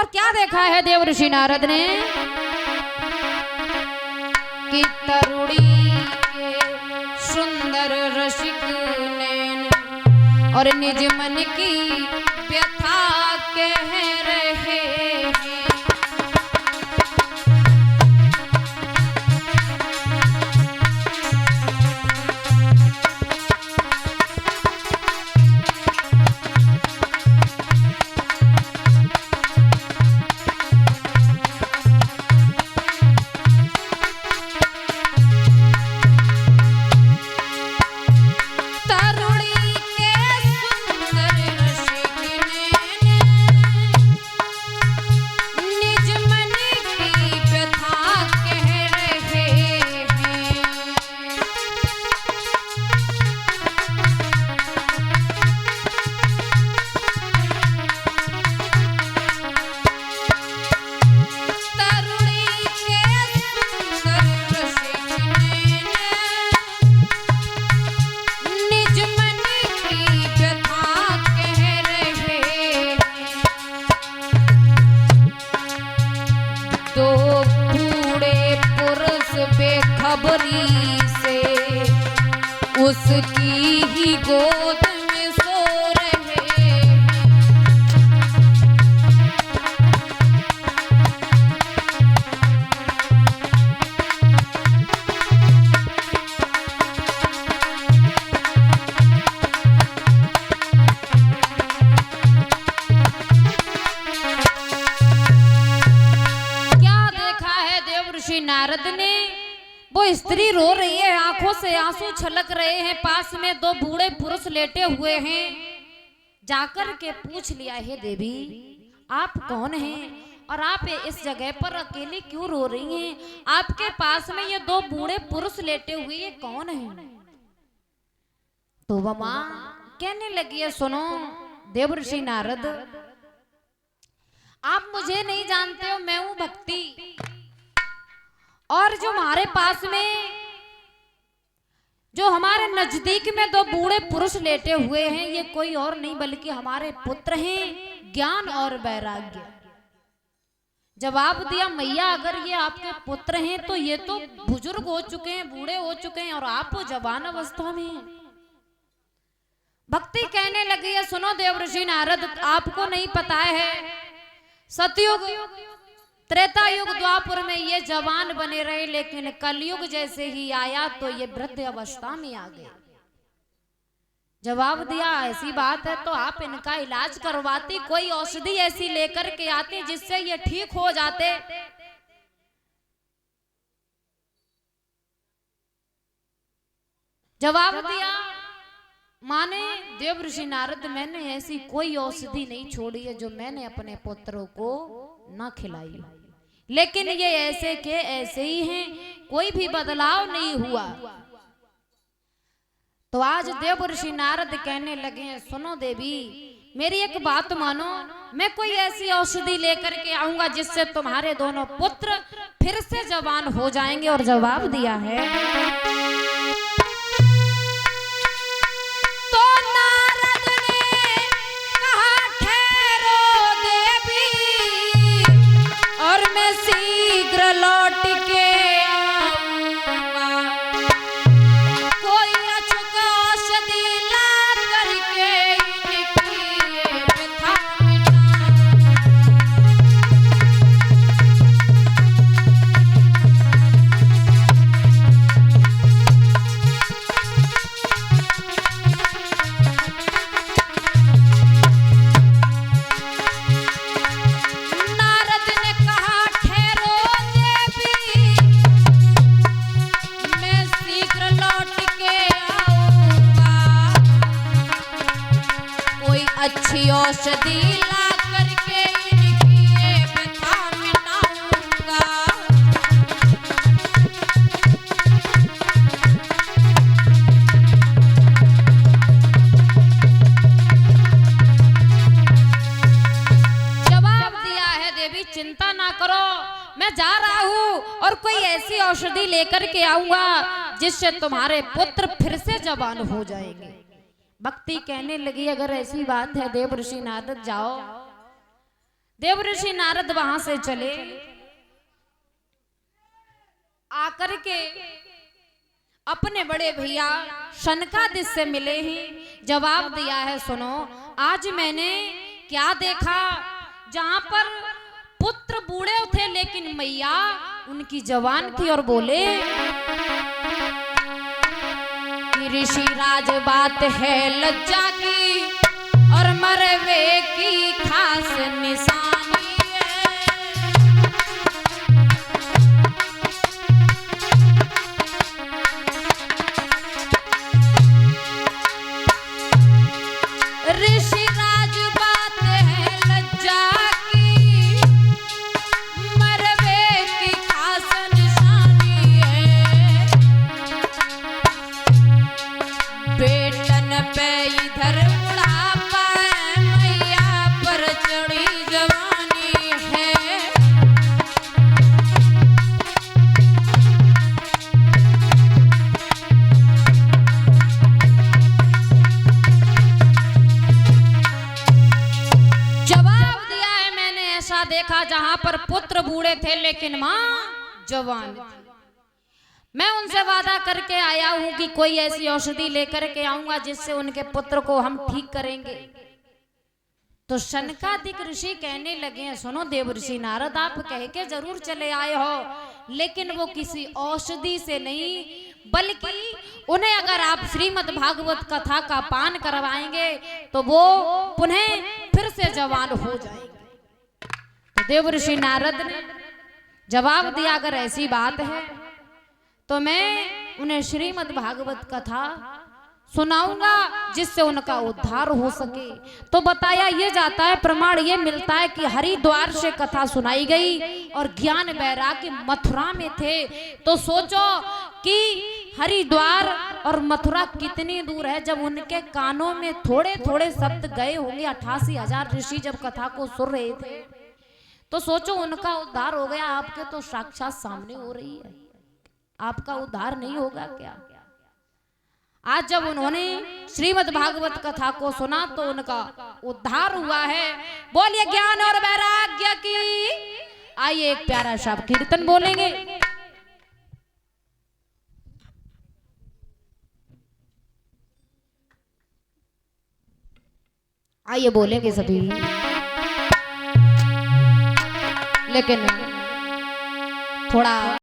और क्या देखा है देव ऋषि नारद ने कि तरुणी के सुंदर रसिक नैन और निज मन की व्यथा कह रहे हैं। बेखबरी से उसकी ही गोद में सो रहे हैं। क्या देखा है देव ऋषि नारद ने? वो स्त्री रो रही है, आंखों से आंसू छलक रहे हैं, पास में दो बूढ़े पुरुष लेटे हुए हैं। जाकर के पूछ लिया, हे देवी आप कौन हैं और आप इस जगह पर अकेली क्यों रो रही हैं? आपके पास में ये दो बूढ़े पुरुष लेटे हुए ये कौन हैं? तो वह मां कहने लगी है, सुनो देव ऋषि नारद, आप मुझे नहीं जानते हो, मैं हूं भक्ति। और जो हमारे पास में जो हमारे नजदीक में दो बूढ़े पुरुष लेटे हुए हैं ये कोई और नहीं बल्कि हमारे पुत्र हैं ज्ञान और वैराग्य। जवाब दिया, मैया अगर ये आपके पुत्र हैं तो ये तो बुजुर्ग हो चुके हैं, बूढ़े हो चुके हैं और आप जवान अवस्था में हैं। भक्ति कहने लगी है, सुनो देव ऋषि नारद, आपको नहीं पता है सतयुग त्रेता युग द्वापर में ये जवान बने रहे, लेकिन कलयुग जैसे ही आया तो ये वृद्ध अवस्था में आ गए। जवाब दिया, ऐसी बात है तो आप इनका इलाज करवाती, कोई औषधि ऐसी लेकर के आती जिससे ये ठीक हो जाते। जवाब दिया, माने देव ऋषि नारद, मैंने ऐसी कोई औषधि नहीं छोड़ी है जो मैंने अपने पुत्रों को ना खिलाई, लेकिन ये ऐसे के ऐसे ही हैं, कोई भी बदलाव नहीं हुआ। तो आज देव ऋषि नारद कहने लगे हैं, सुनो देवी मेरी एक बात मानो, मैं कोई ऐसी औषधि लेकर के आऊंगा जिससे तुम्हारे दोनों पुत्र फिर से जवान हो जाएंगे। और जवाब दिया है, तो नारद ने कहा, ठहरो देवी और मैं शीघ्र लौट के आऊंगा, कोई अचूक औषधि ला करके इनकी ये व्यथा अच्छी औषधि ला करके इनकी ये व्यथा मिटाऊंगा। जवाब दिया है, देवी चिंता ना करो, मैं जा रहा हूँ और कोई ऐसी औषधि लेकर के आऊंगा जिससे तुम्हारे पुत्र फिर से जवान हो जाएंगे। भक्ति कहने लगी, अगर ऐसी बात है देव ऋषि नारद जाओ। देवर्षि नारद वहां से चले, आकर के अपने बड़े भैया शनकादिक से मिले हैं। जवाब दिया है, सुनो आज मैंने क्या देखा, जहां पर पुत्र बूढ़े थे लेकिन मैया उनकी जवान थी। और बोले कि ऋषि राज बात है लज्जा की और मरवे की खास निशानी है। ऋषि राज बात है लज्जा की, मरवे की खास निशानी है। बेटन पे इधर बुढ़ापा है, मैया पर चढ़ी जवानी है। जवाब दिया है, मैंने ऐसा देखा जहां पर पुत्र बूढ़े थे लेकिन मां जवान थी। मैं उनसे वादा करके आया हूं कि कोई ऐसी औषधि लेकर के आऊंगा जिससे उनके पुत्र को हम ठीक करेंगे। तो शनकादिक ऋषि कहने लगे, सुनो देवर्षि नारद, आप कह के जरूर चले आए हो लेकिन वो किसी औषधि से नहीं, बल्कि उन्हें अगर आप श्रीमद् भागवत कथा का पान करवाएंगे तो वो पुनः फिर से जवान हो जाएंगे। तो देवर्षि नारद ने जवाब दिया, अगर ऐसी बात है तो मैं उन्हें श्रीमद् भागवत कथा सुनाऊंगा जिससे उनका उद्धार हो सके। तो बताया ये जाता है, प्रमाण ये मिलता है कि हरिद्वार से कथा सुनाई गई और ज्ञान वैराग्य मथुरा में थे। तो सोचो कि हरिद्वार और मथुरा कितनी दूर है। जब उनके कानों में थोड़े थोड़े शब्द गए होंगे, 88,000 ऋषि जब कथा को सुन रहे थे, तो सोचो उनका उद्धार हो गया। आपके तो साक्षात सामने हो रही है, आपका उद्धार नहीं होगा क्या? आज जब उन्होंने श्रीमद् भागवत कथा को सुना तो उनका उद्धार हुआ है। बोलिए ज्ञान और वैराग्य की। आइए एक प्यारा सा कीर्तन बोलेंगे। आइए बोलेंगे सभी, लेकिन थोड़ा